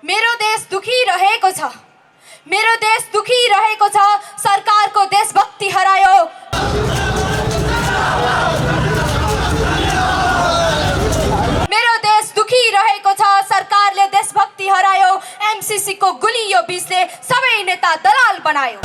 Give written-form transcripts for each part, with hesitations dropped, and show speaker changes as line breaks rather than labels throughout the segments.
मेरो देश दुखी रहेको छ, मेरो देश दुखी रहेको छ, सरकारको देशभक्ति हरायो। मेरो देश दुखी रहेको छ, सरकारले देशभक्ति हरायो। एमसीसी को गुलियो बीचले सबै नेता दलाल बनायो।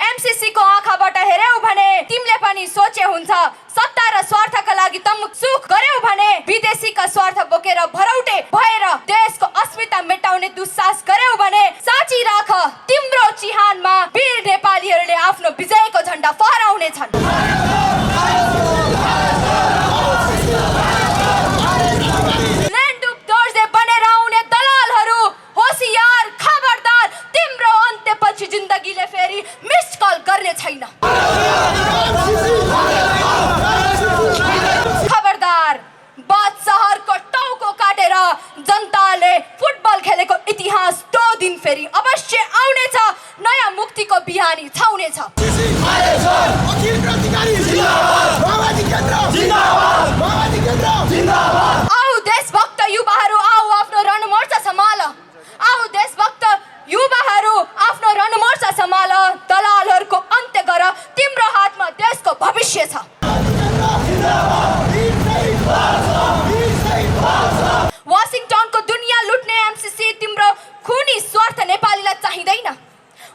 एमसीसी को आँखाबाट हेर्यौ भने तिमीले पनि सोचे हुन्छ, सत्ता र स्वार्थका लागि तमुक सुख गर्यौ भने विदेशीका स्वार्थ बोकेर भरौटे भएर देशको अस्मिता मेटाउने दुस्साहस गर्यौ भने साँची राख, तिम्रो चिहानमा वीर नेपालीहरूले आफ्नो विजयको झण्डा फहराउने छन्। ल्यान्डुप दोर्जे बनेर आउने दलालहरू होशियार, खबरदार, तिम्रो अन्त्यपछि जिन्दगीले फेरि मिस्ड कल गर्ने छैन। खबरदार, बादशाहरको टाउको काटेर जनताले फुटबल खेलेको इतिहास त्यो दिन फेरि अवश्य आउनेछ। नयाँ मुक्तिको बिहानी छाउनेछ। आऊ देशभक्त युवाहरू, आऊ आफ्नो रणमोर्चा सम्हाल। आऊ देशभक्त युवाहरू, आफ्नो रणमोर्चा सम्हाल। दलालहरूको अन्त्य गर, तिम्रो हातमा देशको भविष्य छ। वाशिंगटनको दुनियाँ लुट्ने एमसीसी तिम्रो खुनी स्वार्थ नेपालीलाई चाहिँदैन।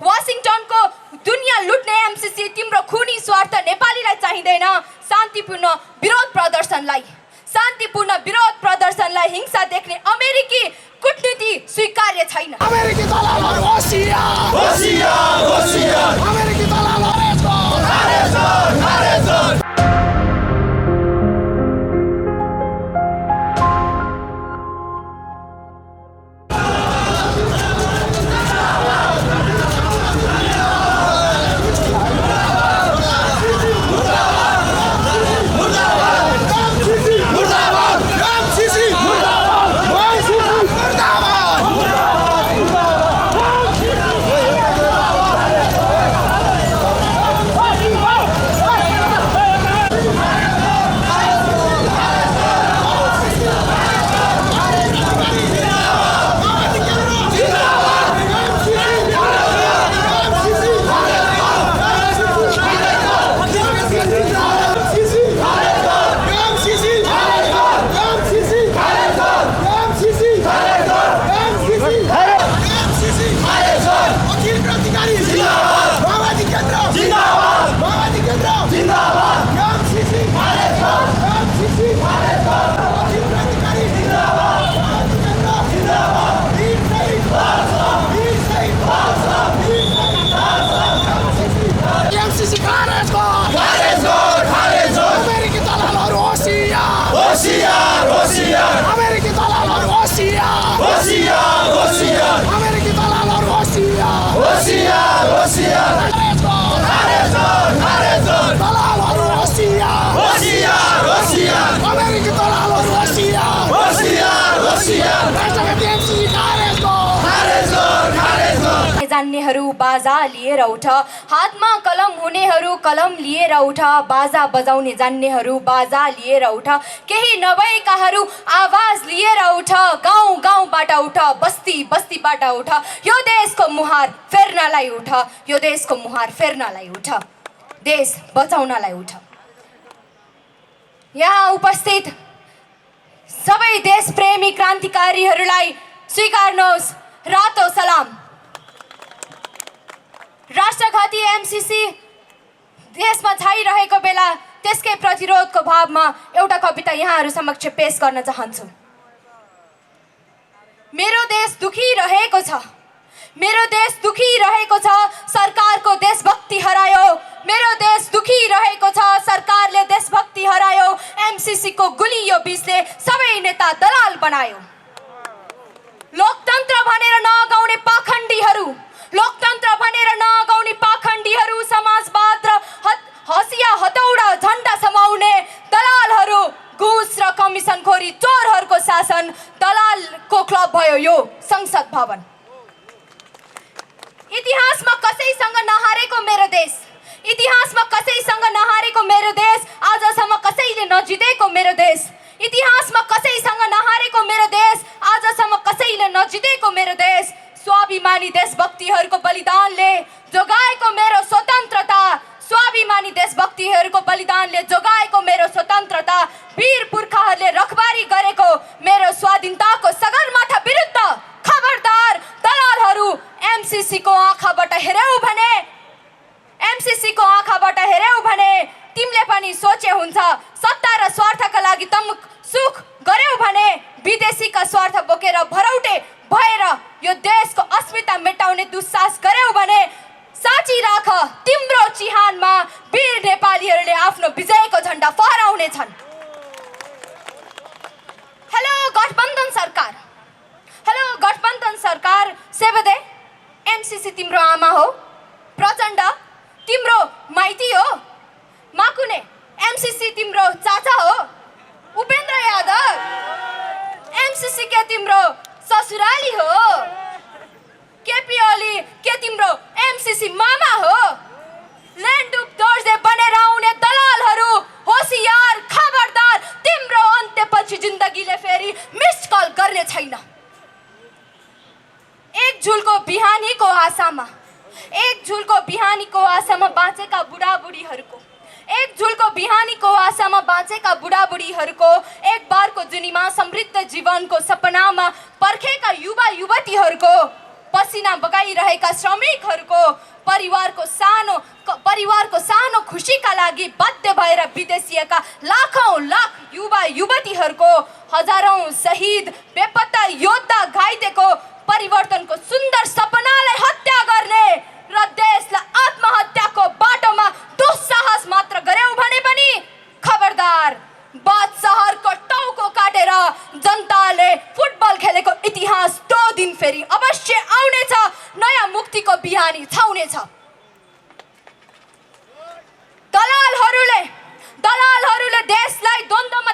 वाशिंगटनको दुनियाँ लुट्ने एमसीसी तिम्रो खुनी स्वार्थ नेपालीलाई चाहिँदैन। शान्तिपूर्ण विरोध प्रदर्शनलाई हिंसा देख्ने अमेरिकी कूटनीति स्वीकार्य छैन।
अमेरिकी दलालहरू होशियार, होशियार, होशियार। अमेरिकी दलालहरू खारेज।
जान्नेहरू बाजा लिएर उठ, हातमा कलम हुनेहरू कलम लिएर उठ, बाजा बजाउने जान्नेहरू बाजा लिएर उठ, केही नभएकाहरू आवाज लिएर उठ, गाउँ गाउँबाट उठ, बस्ती बस्तीबाट उठ, यो देशको मुहार फेर्नलाई उठ, यो देशको मुहार फेर्नलाई उठ, देश बचाउनलाई उठ। यहाँ उपस्थित सबै देशप्रेमी क्रान्तिकारीहरूलाई स्वीकार्नुहोस् रातो सलाम। राष्ट्रघाती एमसीसी देशमा छाइरहेको बेला त्यसकै प्रतिरोधको भावमा एउटा कविता यहाँहरू समक्ष पेश गर्न चाहन्छु। मेरो देश दुखी रहेको छ, मेरो देश दुखी रहेको छ, सरकारको देशभक्ति हरायो। मेरो देश दुखी रहेको छ, सरकारले देशभक्ति हरायो। एमसीसी को गुलियो बीचले सबै नेता दलाल बनायो। लोकतन्त्र भनेर नगाउने पाखण्डीहरू, लोकतन्त्र भनेर नगाउने पाखण्डीहरू, समाजवाद र हसिया हतौडा झण्डा समाउने दलालहरू, घुस र कमिसनखोरी चोरहरूको शासन, दलालको क्लब भयो यो संसद भवन। इतिहासमा कसैसँग नहारेको मेरो देश, इतिहासमा कसैसँग नहारेको मेरो देश, आजसम्म कसैले नजितेको मेरो देश, के तिम्रो ससुराली हो? केपी ओली के तिम्रो एमसीसी मामा हो? ल्यान्डुप दोर्जे बनेर आउने दलालहरू होसियार, खबरदार, तिम्रो अन्त्यपछि जिन्दगीले फेरि मिस्ड कल गर्ने छैन। एक झुलको बिहानीको आशामा बाँचेका बुढाबुढीहरूको एक बारको जुनीमा समृद्ध जीवनको सपनामा पर्खेका युवा युवतीहरूको, पसिना बगाइरहेका श्रमिकहरूको, परिवारको सानो खुसीका लागि बाध्य भएर विदेशिएका लाखौं लाख युवा युवतीहरूको, हजारौं शहीद बेपत्ता योद्धा घाइतेको परिवर्तनको सुन्दर सपनालाई हत्या गर्ने र देशलाई आत्महत्याको बाटोमा दुस्साहस मात्र गर्यौ भने पनि खबरदार, बादशाहरको टाउको काटेर जनताले फुटबल खेलेको इतिहास त्यो दिन फेरि अवश्य आउनेछ। नयाँ मुक्तिको बिहानी छाउनेछ। दलालहरूले देशलाई द्वन्द्वमा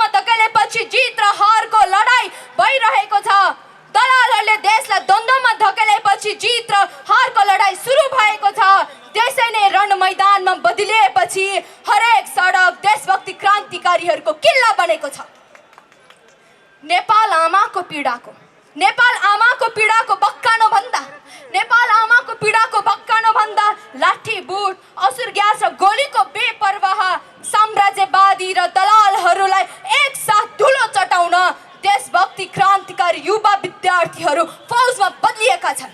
धकेलेपछि जित र हारको लडाई भइरहेको छ। सुरु भएको छ। त्यसै नै रण मैदानमा बदलिएपछि हरेक सडक देशभक्ति क्रान्तिकारीहरूको किल्ला बनेको छ। नेपाल आमाको बक्कानो भन्दा लाठी बुट, असुर ग्यास र गोलीको बेपरवाह साम्राज्यवादी र दलालहरूलाई एकसाथ धुलो चटाउन देशभक्ति क्रान्तिकारी युवा विद्यार्थीहरू फौजमा बदलिएका छन्।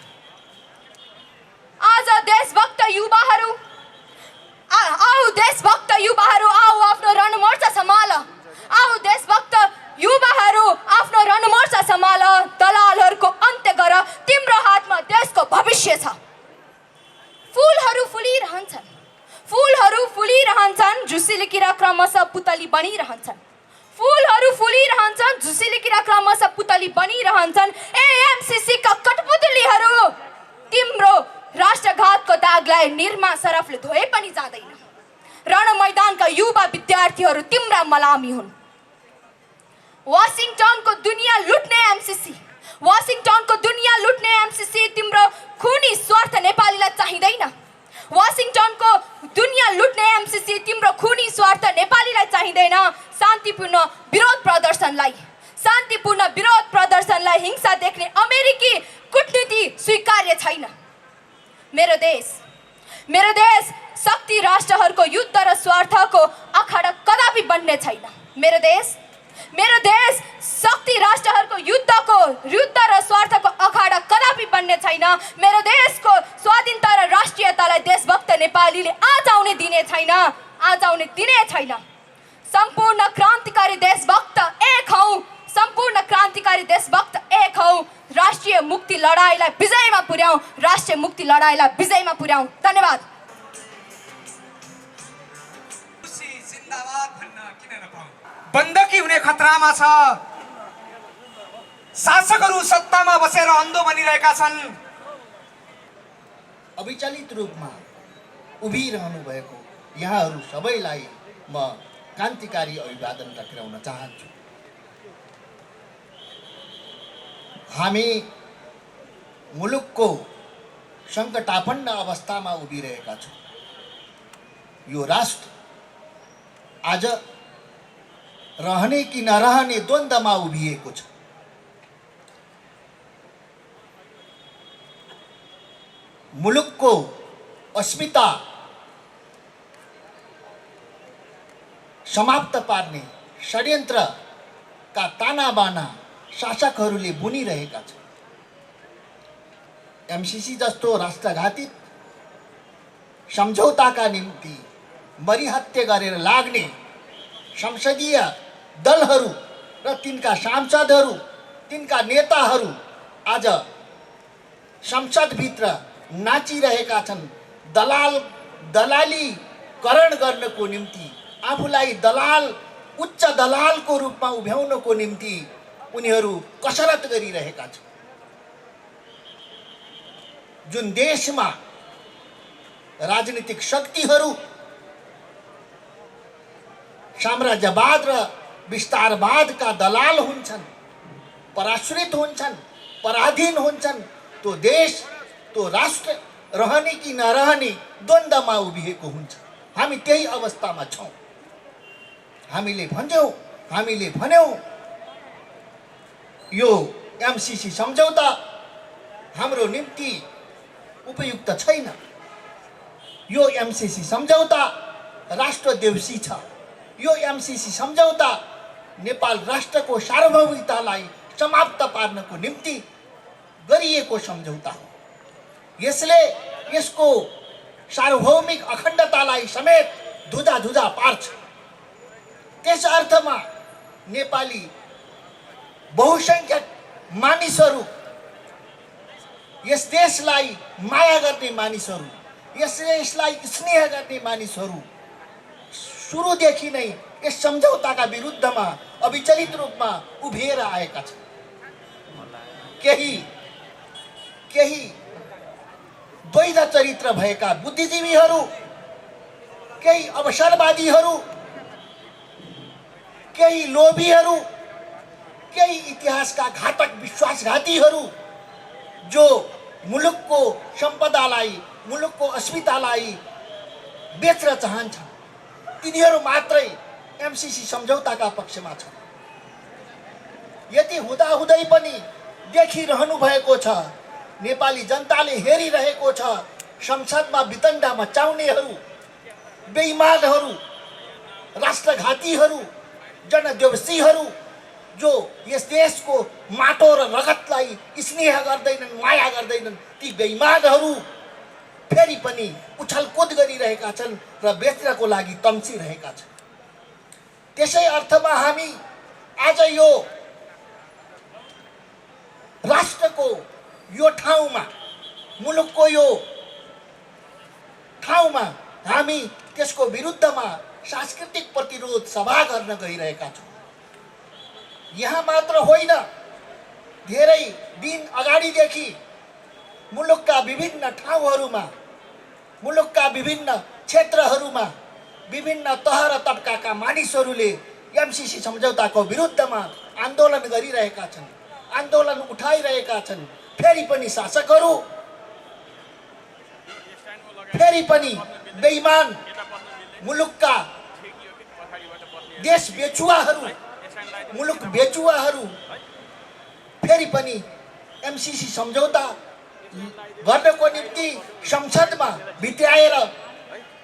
आज देशभक्त युवाहरू आऊ आफ्नो रणमोर्चा सम्हाल। दलालहरूको अन्त्य गर, तिम्रो हातमा देशको भविष्य छ। फुलहरू फुलिरहन्छन्, झुसिलिकिरा क्रमशः पुतली बनिरहन्छन्। एएमसीसी का कठपुतलीहरू, तिम्रो राष्ट्रघातको दागलाई निरमा सरफले धोए पनि जाँदैन। रण मैदानका युवा विद्यार्थीहरू तिम्रा मलामी हुन्। वाशिंगटनको दुनियाँ लुट्ने एमसीसी तिम्रो खुनी स्वार्थ नेपालीलाई चाहिँदैन। शान्तिपूर्ण विरोध प्रदर्शनलाई हिंसा देख्ने अमेरिकी कूटनीति स्वीकार्य छैन। मेरो देश शक्ति राष्ट्रहरूको युद्ध र स्वार्थको अखाडा कदापि बन्ने छैन। मेरो देश शक्ति राष्ट्रहरूको युद्ध र स्वार्थको अखाडा कदापि बन्ने छैन। मेरो देशको स्वाधीनता र राष्ट्रियतालाई देशभक्त नेपालीले आज आउने दिने छैन। सम्पूर्ण क्रान्तिकारी देशभक्त एक हौ। राष्ट्रिय मुक्ति लडाईलाई विजयमा पुर्याउँ। धन्यवाद।
बन्दकी हुने खतरामा छ। शासकहरू सत्तामा बसेर अन्धो बनिरहेका छन्।
अविचलित रूपमा उभिरहनु भएको यहाँहरू सबैलाई म क्रान्तिकारी अभिवादन टक्राउन चाहन्छु। हामी मुलुकको सङ्कटापन्न अवस्थामा उभिरहेका छौँ। यो राष्ट्र आज रहने कि नरहने द्वन्द्वमा उभिएको छ। मुलुकको अस्मिता समाप्त पार्ने षड्यन्त्रका तानाबाना शासकहरूले बुनिरहेका छन्। एमसीसी जस्तो राष्ट्रघाती सम्झौताका निम्ति मरिहत्या गरेर लाग्ने संसदीय दलहरू र तिनका सांसदहरू, तिनका नेताहरू आज संसदभित्र नाचिरहेका छन्। दलालीकरण गर्नको निम्ति, आफूलाई उच्च दलालको रूपमा उभ्याउनको निम्ति उनीहरू कसरत गरिरहेका छन्। जुन देशमा राजनीतिक शक्तिहरू साम्राज्यवाद र विस्तारवादका दलाल हुन्छन्, पराश्रित हुन्छन्, पराधीन हुन्छन्, त्यो देश त्यो राष्ट्र रहने कि नरहने द्वन्द्वमा उभिएको हुन्छ। हामी त्यही अवस्थामा छौँ। हामीले भन्यौँ यो एमसीसी सम्झौता हाम्रो निम्ति उपयुक्त छैन। यो एमसीसी सम्झौता राष्ट्रद्वेषी छ। यो एमसीसी सम्झौता नेपाल राष्ट्रको सार्वभौमिकतालाई समाप्त पार्नको निम्ति गरिएको सम्झौता हो। यसले यसको सार्वभौमिक अखण्डतालाई समेत धुजा पार्छ। त्यस अर्थमा नेपाली बहुसङ्ख्यक मानिसहरू, यस देशलाई माया गर्ने मानिसहरू, यस देशलाई स्नेह गर्ने मानिसहरू सुरुदेखि नै यस सम्झौताका विरुद्धमा अविचलित रूपमा उभिएर आएका छन्। केही द्वैध चरित्र भएका बुद्धिजीवीहरू, केही अवसरवादीहरू, केही लोभीहरू, केही इतिहासका घातक विश्वासघातीहरू जो मुलुकको सम्पदालाई, मुलुकको अस्मितालाई बेच्न चाहन्छन्, तिनीहरू मात्रै एमसीसी सम्झौताका पक्षमा छन्। यति हुँदाहुँदै पनि देखिरहनु भएको छ, नेपाली जनताले हेरिरहेको छ, संसदमा वितण्डा मचाउनेहरू, बेइमानहरू, राष्ट्रघातीहरू, जनद्वेषीहरू जो यस देशको माटो र रगतलाई स्नेह गर्दैनन्, माया गर्दैनन्, ती बेइमानहरू फेरि पनि उछलकुद गरिरहेका छन् र बेच्नको लागि तम्सिरहेका छन्। त्यसै अर्थमा हामी आज यो राष्ट्रको यो ठाउँमा, मुलुकको यो ठाउँमा हामी त्यसको विरुद्धमा सांस्कृतिक प्रतिरोध सभा गर्न गइरहेका छौँ। यहाँ मात्र होइन, धेरै दिन अगाडिदेखि मुलुकका विभिन्न ठाउँहरूमा, मुलुकका विभिन्न क्षेत्रहरूमा विभिन्न तह र तबकाका मानिसहरूले एमसीसी सम्झौताको विरुद्धमा आन्दोलन गरिरहेका छन्, आन्दोलन उठाइरहेका छन्। फेरि पनि शासकहरू, फेरि पनि बेइमान मुलुकका देश बेचुवाहरू, मुलुक बेचुवाहरू फेरि पनि एमसीसी सम्झौता गर्नको निम्ति संसदमा भित्र्याएर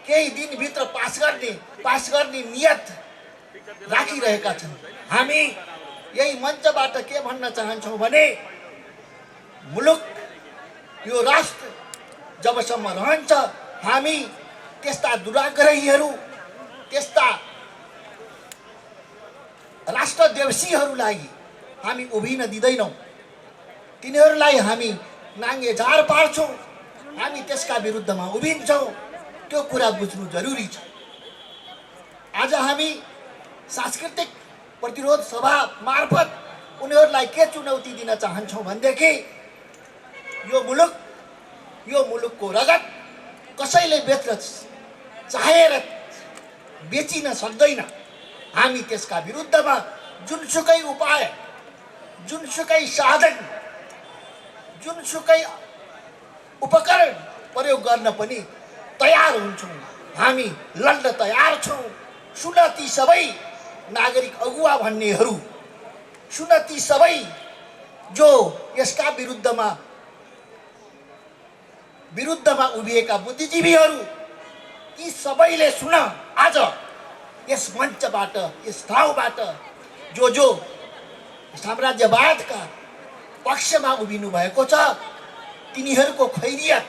केही दिनभित्र पास गर्ने नियत राखिरहेका छन्। हामी यही मञ्चबाट के भन्न चाहन्छौँ भने मुलुक, यो राष्ट्र जबसम्म रहन्छ, हामी त्यस्ता दुराग्रहीहरू, त्यस्ता राष्ट्रद्वेषीहरूलाई हामी उभिन दिँदैनौँ। तिनीहरूलाई हामी नाङ्गे झार पार्छौँ, हामी त्यसका विरुद्धमा उभिन्छौँ। त्यो कुरा बुझ्नु जरुरी छ। आज हामी सांस्कृतिक प्रतिरोध सभा मार्फत उनीहरूलाई के चुनौती दिन चाहन्छौँ भनेदेखि यो मुलुकको रगत कसैले बेच्न चाहेर बेचिन सक्दैन। हामी त्यसका विरुद्धमा जुनसुकै उपाय, जुनसुकै साधन, जुनसुकै उपकरण प्रयोग गर्न पनि तयार हुन्छौँ। हामी लड्न तयार छौँ। सुन ती सबै नागरिक अगुवा भन्नेहरू, सुन ती सबै जो यसका विरुद्धमा उभिएका बुद्धिजीवीहरू, ती सबैले सुन। आज यस मञ्चबाट, यस ठाउँबाट जो साम्राज्यवादका पक्षमा उभिनु भएको छ, तिनीहरूको खैरियत,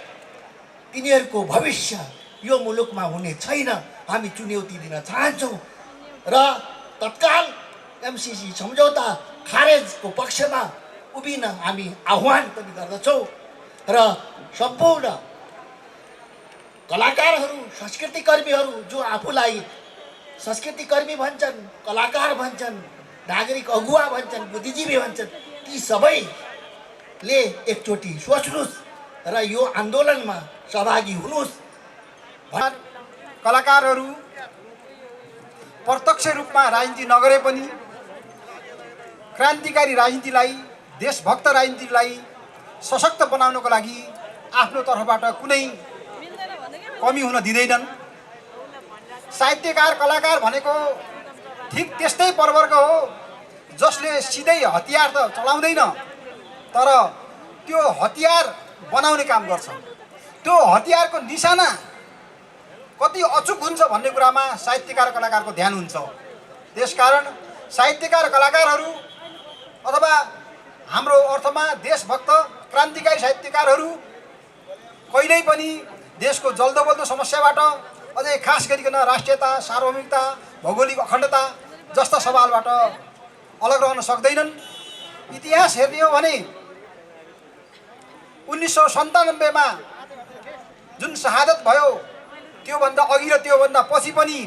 तिनीहरूको भविष्य यो मुलुकमा हुने छैन। हामी चुनौती दिन चाहन्छौँ र तत्काल एमसीसी सम्झौता खारेजको पक्षमा उभिन हामी आह्वान पनि गर्दछौँ। र सम्पूर्ण कलाकारहरू, संस्कृतिकर्मीहरू जो आफूलाई संस्कृतिकर्मी भन्छन्, कलाकार भन्छन्, नागरिक अगुवा भन्छन्, बुद्धिजीवी भन्छन्, ती सबैले एकचोटि सोच्नुहोस् र यो आन्दोलनमा सहभागी हुनुहोस्।
कलाकारहरू प्रत्यक्ष रूपमा राजनीति नगरे पनि
क्रान्तिकारी राजनीतिलाई, देशभक्त राजनीतिलाई सशक्त बनाउनको लागि आफ्नो तर्फबाट कुनै कमी हुन दिँदैनन्। साहित्यकार कलाकार भनेको ठिक त्यस्तै प्रवर्ग हो जसले सिधै हतियार त चलाउँदैन, तर त्यो हतियार बनाउने काम गर्छ। त्यो हतियारको निशाना कति अचुक हुन्छ भन्ने कुरामा साहित्यकार कलाकारको ध्यान हुन्छ। त्यसकारण साहित्यकार कलाकारहरू अथवा हाम्रो अर्थमा देशभक्त क्रान्तिकारी साहित्यकारहरू कहिल्यै पनि देशको जल्दो बल्दो समस्याबाट, अझै खास गरिकन राष्ट्रियता, सार्वभौमिकता, भौगोलिक अखण्डता जस्ता सवालबाट अलग रहन सक्दैनन्। इतिहास हेर्ने हो भने 1997मा जुन शहादत भयो त्योभन्दा अघि र त्योभन्दा पछि पनि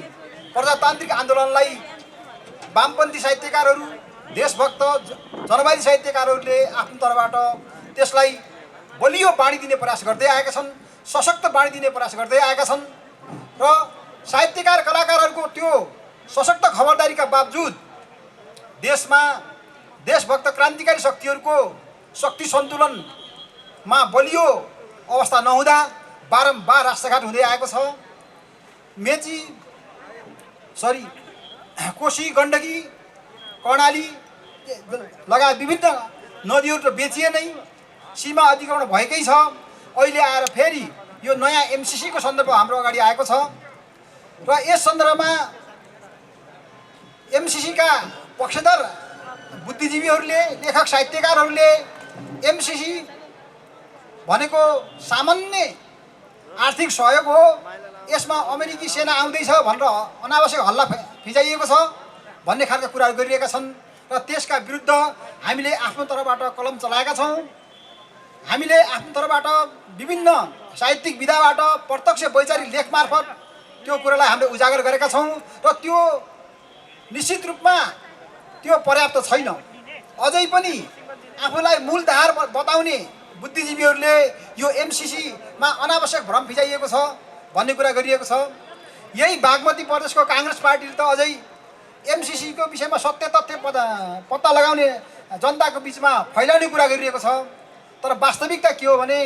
प्रजातान्त्रिक आन्दोलनलाई वामपन्थी साहित्यकारहरू, देशभक्त जनवादी साहित्यकारहरूले आफ्नो तर्फबाट त्यसलाई बलियो बाणी दिने प्रयास गर्दै आएका छन्, सशक्त बाणी दिने प्रयास गर्दै आएका छन्। र साहित्यकार कलाकारहरूको त्यो सशक्त खबरदारीका बावजुद देशमा देशभक्त क्रान्तिकारी शक्तिहरूको शक्ति सन्तुलनमा बलियो अवस्था नहुँदा बारम्बार राष्ट्रघात हुँदै आएको छ। कोशी, गण्डकी, कर्णाली लगायत विभिन्न नदीहरू त बेचिए नै, सीमा अधिग्रहण भएकै छ। अहिले आएर फेरि यो नयाँ एमसिसीको सन्दर्भ हाम्रो अगाडि आएको छ र यस सन्दर्भमा एमसिसीका पक्षधर बुद्धिजीवीहरूले, लेखक साहित्यकारहरूले एमसिसी भनेको सामान्य आर्थिक सहयोग हो, यसमा अमेरिकी सेना आउँदैछ भनेर अनावश्यक हल्ला फिजाइएको छ भन्ने खालका कुराहरू गरिरहेका छन् र त्यसका विरुद्ध हामीले आफ्नो तर्फबाट कलम चलाएका छौँ। हामीले आफ्नो तर्फबाट विभिन्न साहित्यिक विधाबाट प्रत्यक्ष वैचारिक लेख मार्फत त्यो कुरालाई हामीले उजागर गरेका छौँ र त्यो निश्चित रूपमा त्यो पर्याप्त छैन। अझै पनि आफूलाई मूलधार बताउने बुद्धिजीवीहरूले यो एमसिसीमा अनावश्यक भ्रम फिजाइएको छ भन्ने कुरा गरिएको छ। यही बागमती प्रदेशको काङ्ग्रेस पार्टीले त अझै एमसिसीको विषयमा सत्य तथ्य पत्ता लगाउने जनताको बिचमा फैलाउने कुरा गरिरहेको छ। तर वास्तविकता के हो भने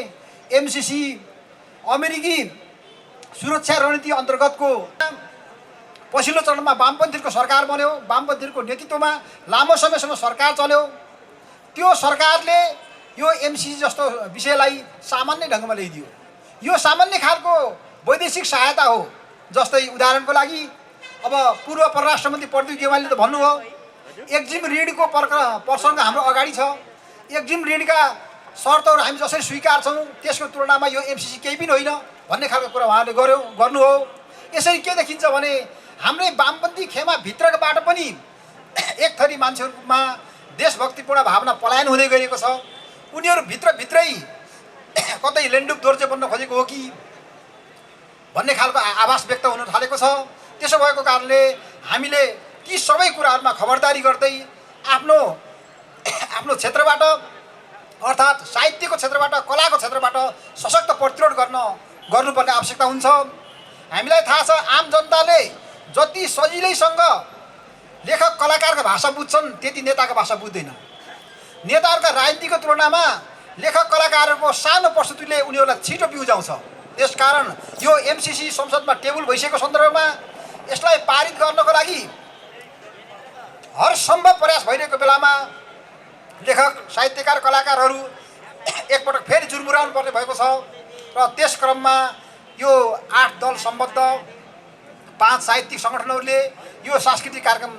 एमसिसी अमेरिकी सुरक्षा रणनीति अन्तर्गतको पछिल्लो चरणमा वामपन्थीहरूको सरकार बन्यो, वामपन्थीहरूको नेतृत्वमा लामो समयसम्म सरकार चल्यो। त्यो सरकारले यो एमसिसी जस्तो विषयलाई सामान्य ढङ्गमा ल्याइदियो। यो सामान्य खालको वैदेशिक सहायता हो। जस्तै उदाहरणको लागि अब पूर्व परराष्ट्र मन्त्री प्रदीप गेवालीले त भन्नुभयो एक्जिम ऋणको प्रसङ्ग हाम्रो अगाडि छ, एक्जिम ऋणका शर्तहरू हामी जसरी स्वीकार्छौँ त्यसको तुलनामा यो एमसिसी केही पनि होइन भन्ने खालको कुरा उहाँले गर्नु हो। यसरी के देखिन्छ भने हाम्रै वामपन्थी खेमाभित्रबाट पनि एक थरी मान्छेहरूमा देशभक्तिपूर्ण भावना पलायन हुँदै गएको छ। उनीहरू भित्रभित्रै कतै लेन्डुप दोर्जे बन्न खोजेको हो कि भन्ने खालको आभास व्यक्त हुन थालेको छ। त्यसो भएको कारणले हामीले ती सबै कुराहरूमा खबरदारी गर्दै आफ्नो क्षेत्रबाट अर्थात् साहित्यको क्षेत्रबाट, कलाको क्षेत्रबाट सशक्त प्रतिरोध गर्नुपर्ने आवश्यकता हुन्छ। हामीलाई थाहा छ आम जनताले जति सजिलैसँग लेखक कलाकारको भाषा बुझ्छन् त्यति नेताको भाषा बुझ्दैन। नेताहरूका राजनीतिको तुलनामा लेखक कलाकारहरूको सानो प्रस्तुतिले उनीहरूलाई छिटो बिउजाउँछ। त्यसकारण यो एमसिसी संसदमा टेबल भइसकेको सन्दर्भमा यसलाई पारित गर्नको लागि हर सम्भव प्रयास भइरहेको बेलामा लेखक साहित्यकार कलाकारहरू एकपटक फेरि जुर्मुराउनु पर्ने भएको छ र त्यस क्रममा यो 8 दल सम्बद्ध 5 साहित्यिक सङ्गठनहरूले यो सांस्कृतिक कार्यक्रम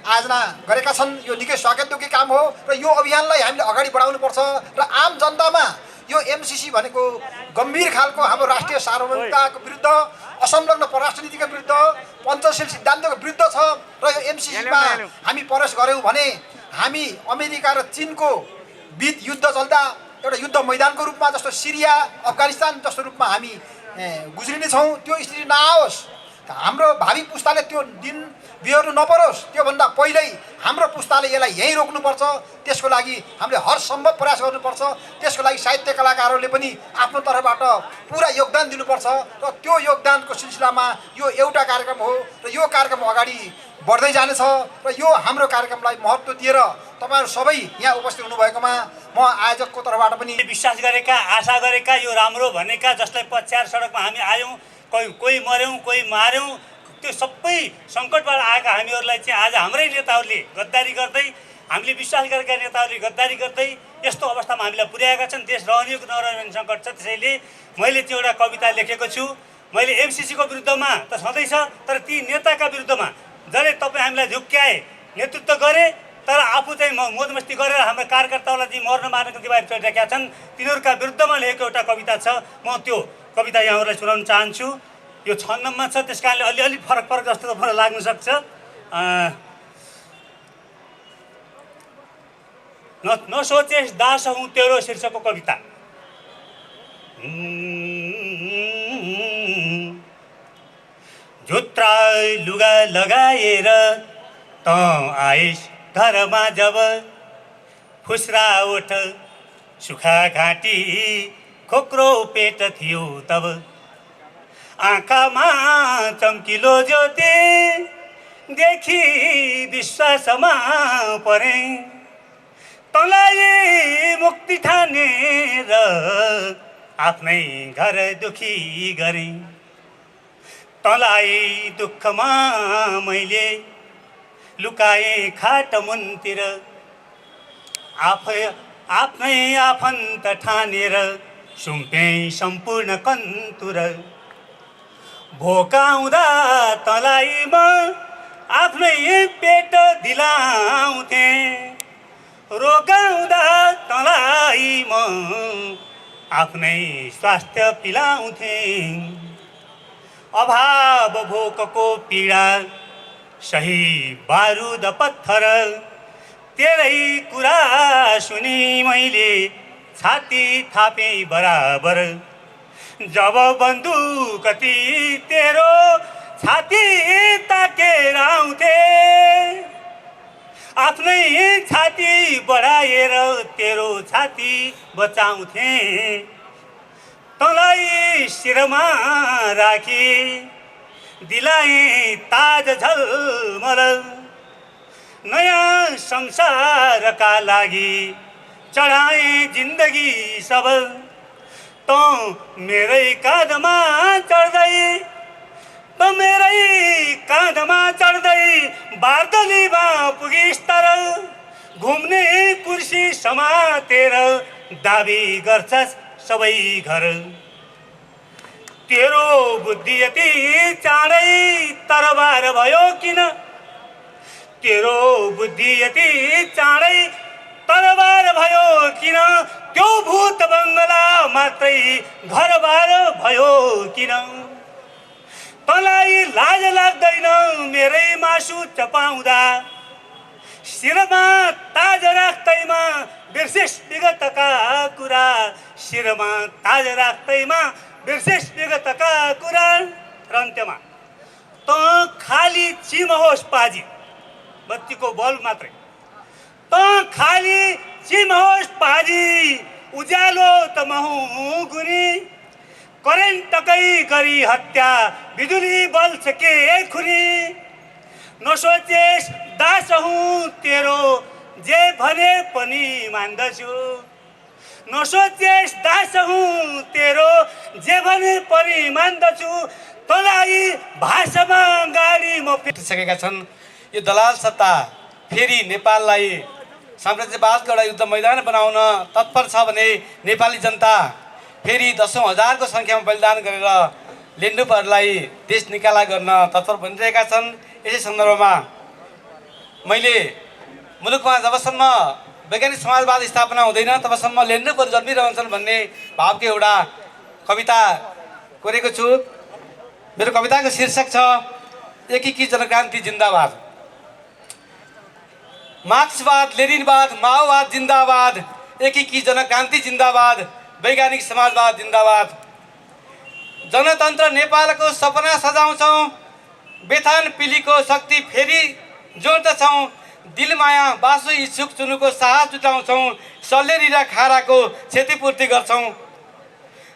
आयोजना गरेका छन्। यो निकै स्वागतयोग्य काम हो र यो अभियानलाई हामीले अगाडि बढाउनुपर्छ र आम जनतामा यो एमसिसी भनेको गम्भीर खालको हाम्रो राष्ट्रिय सार्वभौमिकताको विरुद्ध, असंलग्न परराष्ट्र नीतिको विरुद्ध, पञ्चशील सिद्धान्तको विरुद्ध छ र यो एमसिसीमा हामी प्रवेश गऱ्यौँ भने हामी अमेरिका र चीनको बीच युद्ध चल्दा एउटा युद्ध मैदानको रूपमा जस्तो सिरिया, अफगानिस्तान जस्तो रूपमा हामी गुज्रिनेछौँ। त्यो स्थिति नआओस् हाम्रो भावी पुस्ताले त्यो दिन बिहोर्नु नपरोस्, त्योभन्दा पहिल्यै हाम्रो पुस्ताले यसलाई यहीँ रोक्नुपर्छ। त्यसको लागि हामीले हर सम्भव प्रयास गर्नुपर्छ। त्यसको लागि साहित्य कलाकारहरूले पनि आफ्नो तर्फबाट पुरा योगदान दिनुपर्छ र त्यो योगदानको सिलसिलामा यो एउटा कार्यक्रम हो र यो कार्यक्रम अगाडि बढ्दै जानेछ र यो हाम्रो कार्यक्रमलाई महत्त्व दिएर तपाईँहरू सबै यहाँ उपस्थित हुनुभएकोमा म आयोजकको तर्फबाट पनि
विश्वास गरेका, आशा गरेका, यो राम्रो भनेका, जसलाई पछ्याएर सडकमा हामी आयौँ, कोही मऱ्यौँ, कोही मार्यौँ, त्यो सबै सङ्कटबाट आएका हामीहरूलाई चाहिँ आज हाम्रै नेताहरूले गद्दारी गर्दै, हामीले विश्वास गरेका नेताहरूले गद्दारी गर्दै यस्तो अवस्थामा हामीलाई पुर्याएका छन्। देश रहने हो कि नरहने सङ्कट छ। त्यसैले मैले त्यो एउटा कविता लेखेको छु। मैले एमसिसीको विरुद्धमा त सधैँ छ, तर ती नेताका विरुद्धमा जसले तपाईँ हामीलाई झुक्क्याए, नेतृत्व गरे, तर आफू चाहिँ मोजमस्ती गरेर हाम्रो कार्यकर्ताहरूलाई चाहिँ मर्न मार्नको दिवाली चढिरहेका छन्, तिनीहरूका विरुद्धमा लेखेको एउटा कविता छ। म त्यो कविता यहाँहरूलाई सुनाउन चाहन्छु। यो 6 नम्बरमा छ, त्यस कारणले अलिअलि फरक जस्तो त मलाई लाग्न सक्छ। नसोचेस दास हूँ तेरो शीर्षकको कविता। झुत्रा लुगा लगाएर त आइस घरमा जब, फुस्रा ओठ सुखा घाँटी खोक्रो पेट थियो तब, आँखामा चम्किलो ज्योति देखि विश्वासमा परे, तँलाई मुक्ति ठानेर आफ्नै घर दुखी गरेँ, तँलाई दुःखमा मैले लुकाएँ खाट मुनतिर, आफ्नै आफन्त ठानेर सुम्पेँ सम्पूर्ण कन्तुर, भोकाउँदा तँलाई म आफ्नै पेट दिलाउँथेँ, रोगाउँदा तँलाई म आफ्नै स्वास्थ्य पिलाउँथेँ, अभाव भोकको पीडा सही बारुद पत्थर, तेरै कुरा सुनि मैले छाती थापेँ बराबर, जब बन्दुक ती तेरो छाती ताकेर आउँथे, आफ्नै छाती बढाएर तेरो छाती बचाउँथे, तँलाई शिरमा राखी दिलाएँ ताज झलमल, नयाँ संसारका लागि चढाएँ जिन्दगी सबल, तँ मेरै काँधमा चढ्दै बार्दलीमा पुगिस् तर, घुम्ने कुर्सी समातेर दाबी गर्छस् सबै घर, तेरो बुद्धि यति चाँडै तरबार भयो किन, तेरो बुद्धि यति चाँडै तरबार भयो किन, त्यो भूत बङ्गला मात्रै घरबार भयो किन, तँलाई लाज लाग्दैन मेरै मासु चपाउँदा, शिरमा ताज राख्दैमा बिर्सेस विगतका कुरा, शिरमा ताज राख्दैमा बिर्सेस विगतका कुरा, र अन्त्यमा तँ खाली चिमहोस् पाजी, बत्तीको बल्ब मात्रै, तँ खाली चिमहोस् पाजी, उज्यालो त महु गुनी, करेन्टकै गरी हत्या बिजुली बल्छ के खुरी, नसोचेस दास हूँ तेरो जे भने पनि मान्दछु, नसोचेस दास हूँ तेरो जे भने पनि मान्दछु, तँलाई भाषामा गाडी म
सकेका छन्। यो दलाल सत्ता फेरि नेपाललाई साम्राज्यवादको एउटा युद्ध मैदान बनाउन तत्पर छ भने नेपाली जनता फेरि 10,000को सङ्ख्यामा बलिदान गरेर लेन्डुपहरूलाई देश निकाला गर्न तत्पर बनिरहेका छन्। यसै सन्दर्भमा मैले मुलुकमा जबसम्म वैज्ञानिक समाजवाद स्थापना हुँदैन तबसम्म लेन्डुपहरू जन्मिरहन्छन् भन्ने भावको एउटा कविता कोरेको छु। मेरो कविताको शीर्षक छ एकीकृत जनक्रान्ति जिन्दाबाद। मार्क्सवाद, लेनिनवाद, माओवाद जिन्दाबाद, एकीकृत जनक्रान्ति जिन्दाबाद, वैज्ञानिक समाजवाद जिन्दाबाद। जनतन्त्र नेपालको सपना सजाउँछौँ, बेथान पिलीको शक्ति फेरि जोड्दछौँ। दिलमाया बासु इच्छुक चुनुको साहस जुटाउँछौँ। सल्लेरी र खाराको क्षतिपूर्ति गर्छौँ।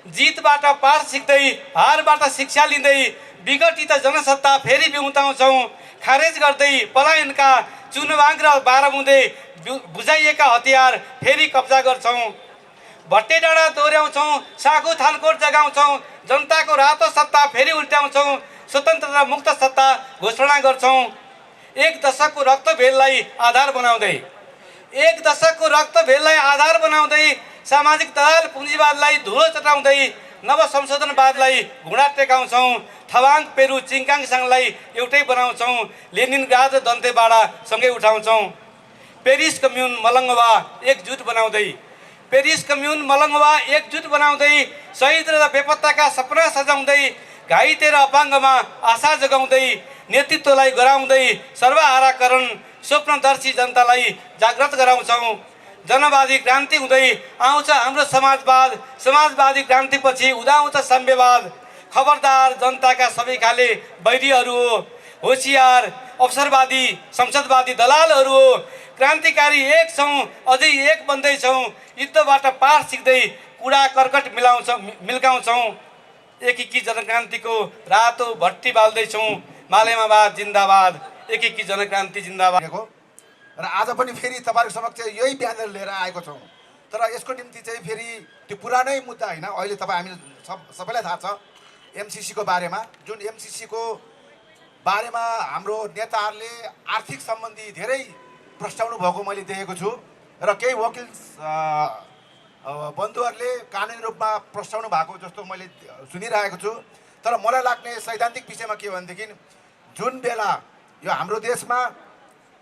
जितबाट पाठ सिक्दै हारबाट शिक्षा लिँदै विघटित जनसत्ता फेरि बिउताउँछौँ। खारेज गर्दै पलायनका चुनबाङ र बारामुँदै बुझाइएका हतियार फेरि कब्जा गर्छौँ। भट्टे डाँडा दोहोऱ्याउँछौँ। सागु थानकोट जगाउँछौँ। जनताको रातो सत्ता फेरि उल्ट्याउँछौँ। स्वतन्त्र र मुक्त सत्ता घोषणा गर्छौँ। एक दशकको रक्तभेदलाई आधार बनाउँदै सामाजिक दलाल पुँजीवादलाई धुलो चटाउँदै नव संशोधनवादलाई घुँडा टेकाउँछौँ। थवाङ पेरु चिङकाङसँगलाई एउटै बनाउँछौँ। लेनिनग्राद र दन्तेवाडा सँगै उठाउँछौँ। पेरिस कम्युन मलङ्गवा एकजुट बनाउँदै शहीद र बेपत्ताका सपना सजाउँदै घाइते र अपाङ्गमा आशा जगाउँदै नेतृत्वलाई गराउँदै सर्वहाराकरण स्वप्नदर्शी जनतालाई जागृत गराउँछौँ। जनवादी क्रान्ति हुँदै आउँछ हाम्रो समाजवादी क्रान्तिपछि उदाउँछ साम्यवाद। खबरदार जनताका सबै खाले बैरीहरू हो। होसियार अवसरवादी संसदवादी दलालहरू हो। क्रान्तिकारी एक छौँ, अझै एक बन्दैछौँ। युद्धबाट पाठ सिक्दै कुडा कर्कट मिल्काउँछौँ। एकीकी जनक्रान्तिको रातो भट्टी बाल्दैछौँ। मालेमाबाद जिन्दाबाद, एकीकी जनक्रान्ति जिन्दाबाद।
र आज पनि फेरि तपाईँहरूको समक्ष यही ब्यानर लिएर आएको छौँ। तर यसको निम्ति चाहिँ फेरि त्यो पुरानै मुद्दा होइन, अहिले तपाईँ हामी सबैलाई थाहा छ एमसिसीको बारेमा, जुन एमसिसीको बारेमा हाम्रो नेताहरूले आर्थिक सम्बन्धी धेरै प्रस्ताउनु भएको मैले देखेको छु र केही वकिल बन्धुहरूले कानुनी रूपमा प्रस्ताउनु भएको जस्तो मैले सुनिरहेको छु। तर मलाई लाग्ने सैद्धान्तिक विषयमा के भनेदेखि जुन बेला यो हाम्रो देशमा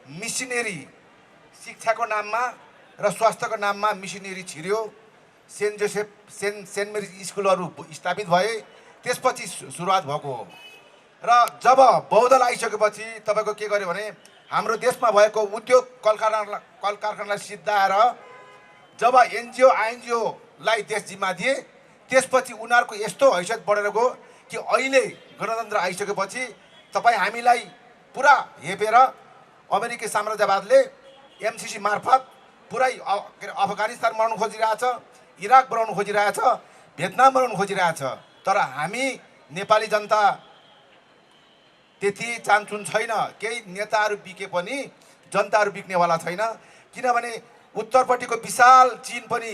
मिसनरी शिक्षाको नाममा र स्वास्थ्यको नाममा मिसनरी छिर्यो, सेन्ट मेरी स्कुलहरू स्थापित भए, त्यसपछि सुरुवात भएको हो। र जब बहुदल आइसकेपछि तपाईँको के गर्यो भने हाम्रो देशमा भएको उद्योग कल कारखानालाई सिद्धाएर जब एनजिओ आइएनजिओलाई देश जिम्मा दिए, त्यसपछि उनीहरूको यस्तो हैसियत बढेर गयो कि अहिले गणतन्त्र आइसकेपछि तपाईँ हामीलाई पुरा हेपेर अमेरिकी साम्राज्यवादले एमसिसी मार्फत पुरै अफगानिस्तान बनाउनु खोजिरहेछ, इराक बनाउनु खोजिरहेछ, भियतनाम बनाउनु खोजिरहेछ। तर हामी नेपाली जनता त्यति चान्चुन छैन। केही नेताहरू बिके पनि जनताहरू बिक्नेवाला छैन। किनभने उत्तरपट्टिको विशाल चीन पनि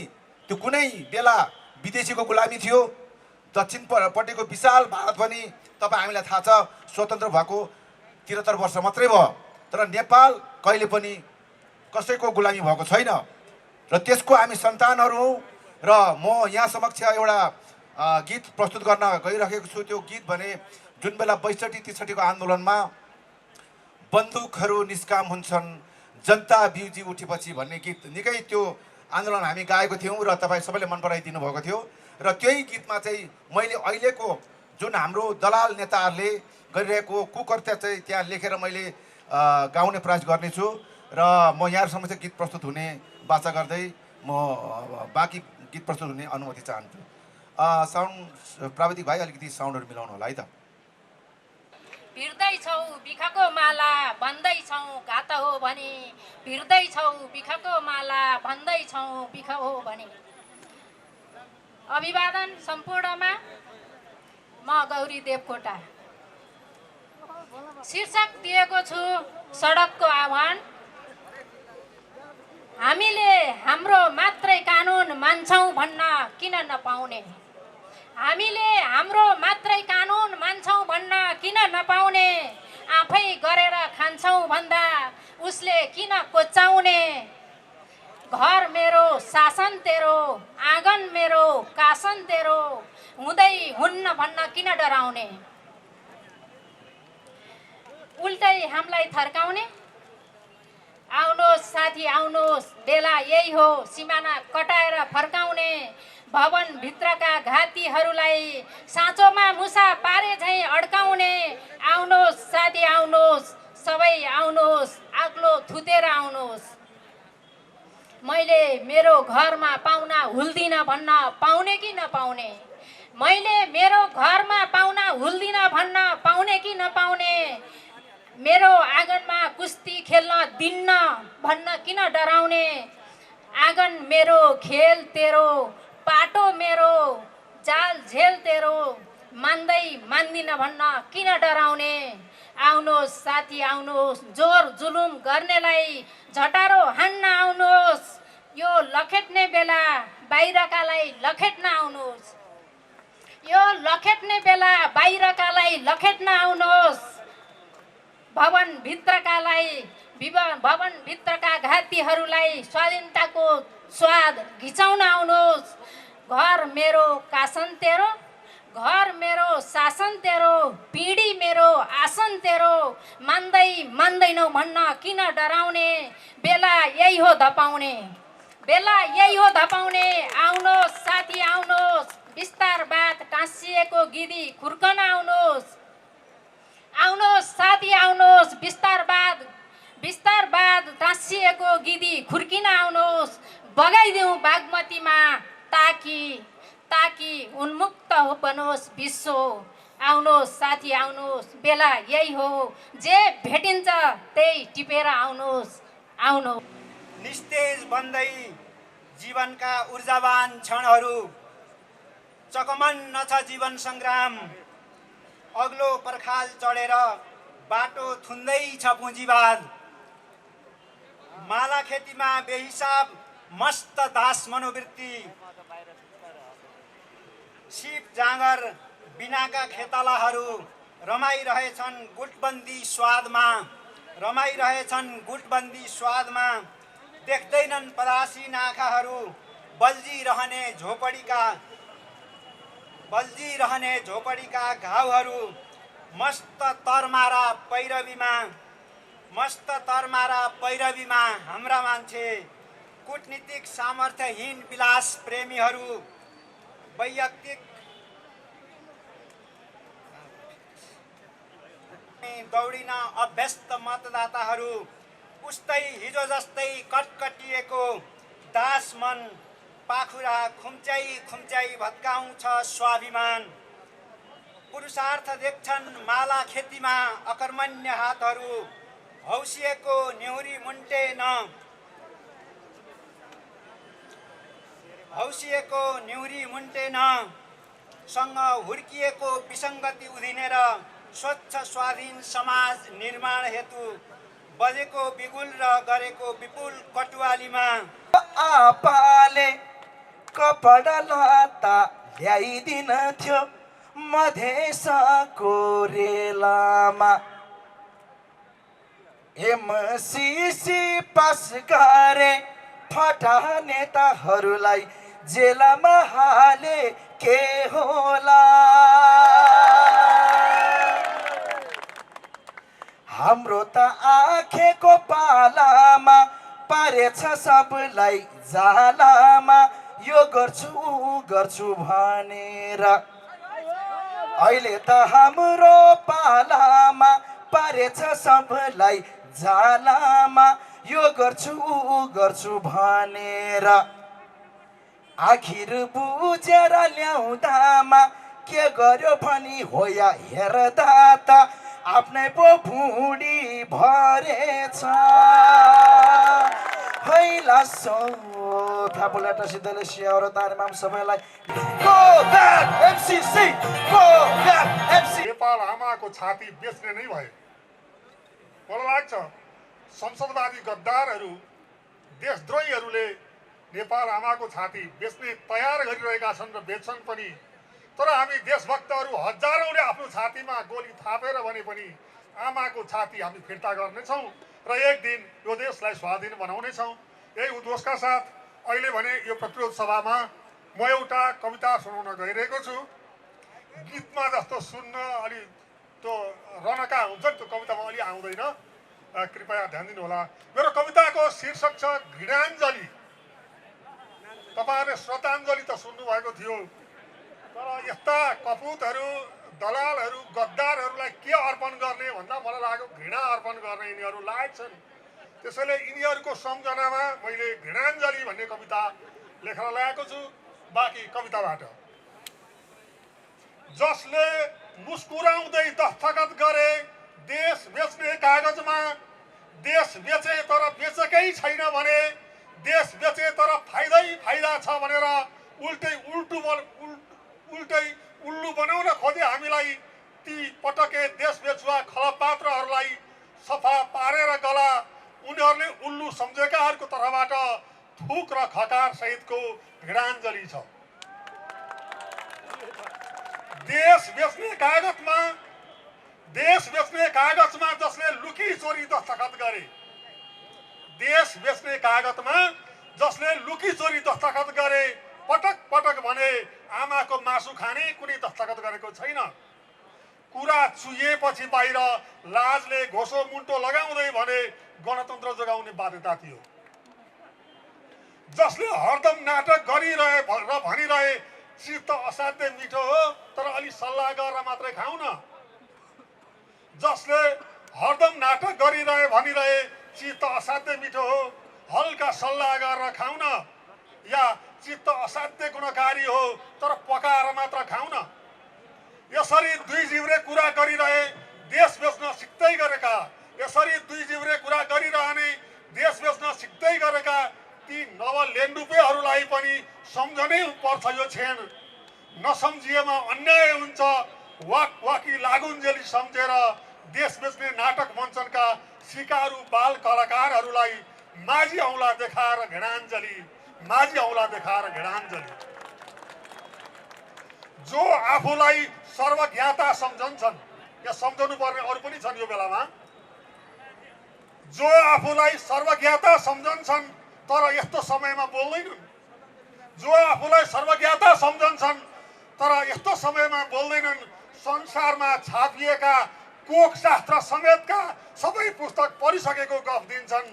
त्यो कुनै बेला विदेशीको गुलामी थियो। दक्षिणपट्टिको विशाल भारत पनि तपाईँ हामीलाई थाहा छ स्वतन्त्र भएको 73 वर्ष मात्रै भयो। तर नेपाल कहिले पनि कसैको गुलामी भएको छैन र त्यसको हामी सन्तानहरू हौँ। र म यहाँ समक्ष एउटा गीत प्रस्तुत गर्न गइरहेको छु। त्यो गीत भने जुन बेला 62-63 को आन्दोलनमा बन्दुकहरू निष्काम हुन्छन्, जनता बिउजी उठेपछि भन्ने गीत निकै त्यो आन्दोलन हामी गाएको थियौँ र तपाईँ सबैले मन पराइदिनु भएको थियो। र त्यही गीतमा चाहिँ मैले अहिलेको जुन हाम्रो दलाल नेताहरूले गरिरहेको कुकृत्य चाहिँ त्यहाँ लेखेर मैले गाउने प्रयास गर्नेछु र म यहाँ समक्ष गीत प्रस्तुत हुने बाचा गर्दै म बाँकी गीत प्रस्तुत हुने अनुमति चाहन्छु। साउन्ड प्राविधिक भाइ अलिकति साउन्डहरू मिलाउनु होला है त।
भिर्दैछौ बिखको माला भन्दैछौ घात हो भने, भिर्दैछौ बिखको माला भन्दैछौ बिख हो भने। अभिवादन सम्पूर्णमा म गौरी देवकोटा। शीर्षक दिएको छु सडकको आह्वान। हामीले हाम्रो मात्रै कानुन मान्छौँ भन्न किन नपाउने, हामीले हाम्रो मात्रै कानुन मान्छौँ भन्न किन नपाउने, आफै गरेर खान्छौँ भन्दा उसले किन कोच्चाउने। घर मेरो शासन तेरो, आँगन मेरो कासन तेरो, हुँदै हुन्न भन्न किन डराउने। उल्टै हामीलाई थर्काउने। आउनुहोस् साथी आउनुहोस्, बेला यही हो सिमाना कटाएर फर्काउने। भवन भित्रका घातीहरूलाई साँचोमा मुसा पारे झैँ अड्काउने। आउनुहोस् साथी आउनुहोस्, सबै आउनुहोस्, आग्लो थुतेर आउनुहोस्। मैले मेरो घरमा पाहुना हुल्दिन भन्न पाउने कि नपाउने, मैले मेरो घरमा पाहुना हुल्दिन भन्न पाउने कि नपाउने, मेरो आँगनमा कुस्ती खेल्न दिन्न भन्न किन डराउने, आँगन मेरो खेल तेरो, पाटो मेरो, जाल झेल तेरो, मान्दै मान्दिन भन्न किन डराउने। आउनुहोस् साथी आउनुहोस्, जोर जुलुम गर्नेलाई झटारो हान्न आउनुहोस्, यो लखेट्ने बेला बाहिरकालाई लखेट्न आउनुहोस्, यो लखेट्ने बेला बाहिरकालाई लखेट्न आउनुहोस्, भवनभित्रका घातीहरूलाई स्वाधीनताको स्वाद घिचाउन आउनुहोस्। घर मेरो कासन तेरो, घर मेरो शासन तेरो, पिँढी मेरो आसन तेरो, मान्दैनौ भन्न किन डराउने, बेला यही हो धपाउने, बेला यही हो धपाउने। आउनुहोस् साथी आउनुहोस्, बिस्तार बात टाँसिएको गिदी खुर्कन आउनुहोस्, आउनुहोस् साथी आउनुहोस्, बिस्तार बाद टाँसिएको गिदी खुर्किन आउनुहोस्, बगाइदिउँ बागमतीमा ताकि उन्मुक्त हो बनोस् विश्व। आउनुहोस् साथी आउनुहोस्, बेला यही हो, जे भेटिन्छ त्यही टिपेर आउनुहोस्, आउनुहोस्।
निस्तेज बन्दै जीवनका ऊर्जावान क्षणहरू, चकमन्न छ जीवन सङ्ग्राम, अग्लो पर्खाल चढेर बाटो थुन्दैछ पुँजीवाद, माला खेतीमा बेहिसाब मस्त दास मनोवृत्ति, सिप जाँगर बिनाका खेतालाहरू रमाइरहेछन् गुटबन्दी स्वादमा, देख्दैनन् परासी नाखाहरू बल्झिरहने झोपडीका घाउहरू, मस्त तरमारा पैरवीमा हाम्रा मान्छे, कूटनीतिक सामर्थ्यहीन विलास प्रेमीहरू, वैयक्तिक दौडिन अभ्यस्त मतदाताहरू, उस्तै हिजो जस्तै कटकटिएको दास मन, पाखुरा खुम्च्याई भत्काउँछ स्वाभिमान, पुरुषार्थ देख्छन् माला खेतीमा अकर्मण्य हातहरू, हौसिएको न्युरी मुन्टेन सँग हुर्किएको विसङ्गति उधिनेर स्वच्छ स्वाधीन समाज निर्माण हेतु बजेको बिगुल र गरेको विपुल कटुवालीमा
आपाले कपडा लता ल्याइदिन थियो मधेसको रेलामा, एमसीसी पास गरे फटा नेताहरूलाई जेलमा हाले के होला, हाम्रो त आँखेको पालामा पारेछ सबलाई जालामा, यो गर्छु भनेर, अहिले त हाम्रो पालामा पारेछ सबलाई जालामा, यो गर्छु भनेर, आखिर बुझेर ल्याउँदामा के गर्यो भनी हो या हेर्दा त आफ्नै पो भुँडी भरेछ, हैला सो थापुलाटा सिद्धले स्याउरो तारेमाम सबैलाई go back MCC, go back MCC.
Nepal आमाको छाती बेच्ने नै भयो। मलाई लाग्छ संसदवादी गद्दारहरू देशद्रोहीहरूले नेपाल आमाको छाती बेच्ने तयार गरिरहेका छन् र बेच्छन् पनि, तर हामी देशभक्तहरू हजारौँले आफ्नो छातीमा गोली थापेर भने पनि आमाको छाती हामी फिर्ता गर्नेछौँ र एक दिन यो देशलाई स्वाधीन बनाउनेछौँ। यही उद्देश्यका साथ अहिले भने यो प्रतिरोध सभामा म एउटा कविता सुनाउन गइरहेको छु। गीतमा जस्तो सुन्न अलि त्यो रनका हुन्छ नि, त्यो कवितामा अलि आउँदैन, कृपया ध्यान दिनुहोला। मेरो कविताको शीर्षक छ घृणाञ्जली। तपाईँहरूले श्रद्धाञ्जली त सुन्नुभएको थियो, तर यस्ता कपुतहरू, दलालहरू, गद्दारहरूलाई के अर्पण गर्ने भन्दा मलाई लाग्यो घृणा अर्पण गर्ने यिनीहरू लायक छन्। त्यसैले यिनीहरूको सम्झनामा मैले घृणाञ्जली भन्ने कविता लेखेर ल्याएको छु। बाँकी कविताबाट जसले मुस्कुराउँदै दस्तखत गरे देश बेच्ने कागजमा, देश बेचे तर बेचेकै छैन भने, देश बेचे तर फाइदै फाइदा छ भनेर उल्टै उल्लु बनाउन खोजे हामीलाई। ती पटके देश बेचुवा खलपात्रहरूलाई सफा पारेर गला उनीहरूले उल्लु सम्झेकाहरूको तर्फबाट थुक र खकार सहितको भिडाञ्जली छ। देश बेच्ने कागजमा जसले लुकी चोरी दस्तखत गरे, देश बेच्ने कागजमा जसले लुकी चोरी दस्तखत गरे, पटक पटक भने आमाको मासु खाने कुनै दस्तखत गरेको छैन। कुरा चुहिएपछि बाहिर लाजले घोसो मुन्टो लगाउँदै भने गणतन्त्र जोगाउने बाध्यता थियो। जसले हरदम नाटक गरिरहे र भनिरहे चित्त असाध्यै मिठो हो तर अलि सल्लाह गरेर मात्रै खाऊ न। जसले हरदम नाटक गरिरहे भनिरहे चित्त असाध्यै मिठो हो, हल्का सल्लाह गरेर खाऊ न। या चित्त असाध्यै गुणकारी हो तर पकाएर मात्र खाऊ न। यसरी दुई जिब्रे कुरा गरिरहे देश बेच्न सिक्दै गरेका, यसरी दुई जिब्रे कुरा गरिरहने देश बेच्न सिक्दै गरेका ती नवलेन्डुपेहरूलाई पनि सम्झनै पर्छ यो क्षण। नसम्झिएमा अन्याय हुन्छ। वाकी लागुन्जेली सम्झेर देश बेच्ने नाटक मञ्चनका सिकारु बाल कलाकारहरूलाई माझी औँला देखाएर घृणाञ्जली, माझी औँला देखाएर घृणाञ्जली। जो आफूलाई सर्वज्ञाता सम्झन्छन्, यहाँ सम्झनु पर्ने अरू पनि छन् यो बेलामा, जो आफूलाई सर्वज्ञाता सम्झन्छन् तर यस्तो समयमा बोल्दैनन्, जो आफूलाई सर्वज्ञाता सम्झन्छन् तर यस्तो समयमा बोल्दैनन्, संसारमा छापिएका कोकशास्त्र समेतका सबै पुस्तक पढिसकेको गफ दिन्छन्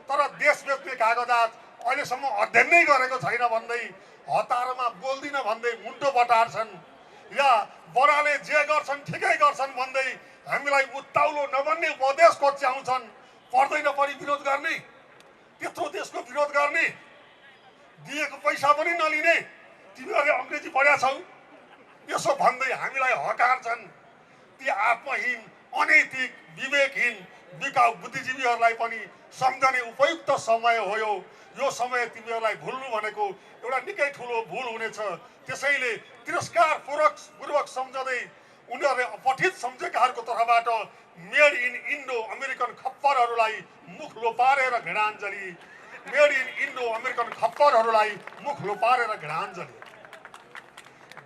तर देश बेच्ने कागजात अहिलेसम्म अध्ययन नै गरेको छैन भन्दै हतारमा बोल्दिन भन्दै मुन्टो बटार्छन्। या बडाले जे गर्छन् ठिकै गर्छन् भन्दै हामीलाई उत्ताउलो नबन्ने उपदेश कोच्याउँछन्। पर्दैन परि विरोध गर्ने, त्यत्रो देशको विरोध गर्ने, दिएको पैसा पनि नलिने, तिमीहरूले अङ्ग्रेजी पढ्या छौ यसो भन्दै हामीलाई हकार्छन्। ती आत्महीन, अनैतिक, विवेकहीन, बिकाउ बुद्धिजीवीहरूलाई पनि सम्झने उपयुक्त समय हो यो समय। तिमीहरूलाई भुल्नु भनेको एउटा निकै ठुलो भुल हुनेछ। त्यसैले तिरस्कारपूर्वक सम्झँदै उनीहरूले अपठित सम्झेकाहरूको तर्फबाट मेड इन इन्डो अमेरिकन खप्परहरूलाई मुख लोपारेर घृणाञ्जली, मेड इन इन्डो अमेरिकन खप्परहरूलाई मुख लोपारेर घृणाञ्जली।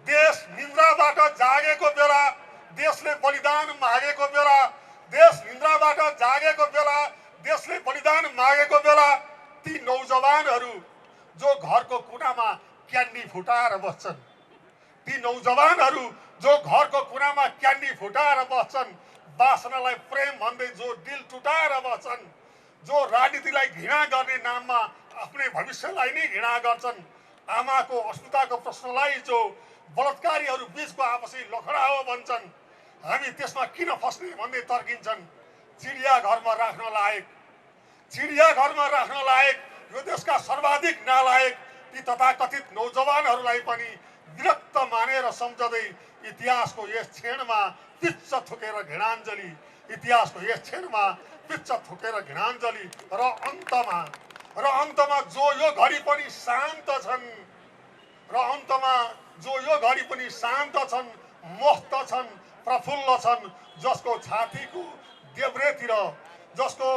देश निन्द्राबाट जागेको बेला, देशले बलिदान मागेको बेला, देश निन्द्राबाट जागेको बेला, देशले बलिदान मागेको बेला ती नौजवानहरू जो घरको कुनामा क्यान्डी फुटाएर बस्छन्, ती नौजवानहरू जो घरको कुनामा क्यान्डी फुटाएर बस्छन्, वासनालाई प्रेम भन्दै जो दिल टुटाएर बस्छन्, जो राजनीतिलाई घृणा गर्ने नाममा आफ्नै भविष्यलाई नै घृणा गर्छन्, आमाको अस्मिताको प्रश्नलाई जो बलात्कारीहरू बीचको आपसी लखडा हो भन्छन्, हामी त्यसमा किन फस्ने भन्दै तर्किन्छन्। चिडियाघरमा राख्न लायक, चिडियाघरमा राख्न लायक यो देशका सर्वाधिक नालायक ती तथाकथित नौजवानहरूलाई पनि विरक्त मानेर सम्झँदै इतिहासको यस क्षणमा पिच्च थुकेर घृणाञ्जली, इतिहासको यस क्षणमा पिच्च थुकेर घृणाञ्जली। र अन्तमा जो यो घडी पनि शान्त छन्, र अन्तमा जो यो घडी पनि शान्त छन्, मस्त छन्, प्रफुल्ल छन्, जसको छातीको देब्रेतिर, जसको